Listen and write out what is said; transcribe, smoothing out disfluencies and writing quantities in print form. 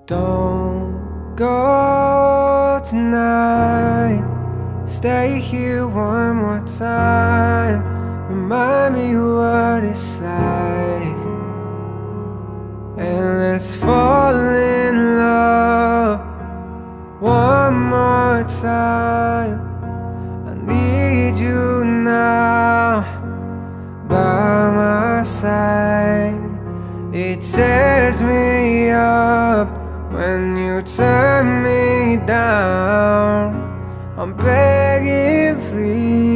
Don't go tonight. Stay here one more time. Remind me what it's like, and let's fall in love one more time. I need you now by my side. It tears me up when you turn me down. I'm begging, please.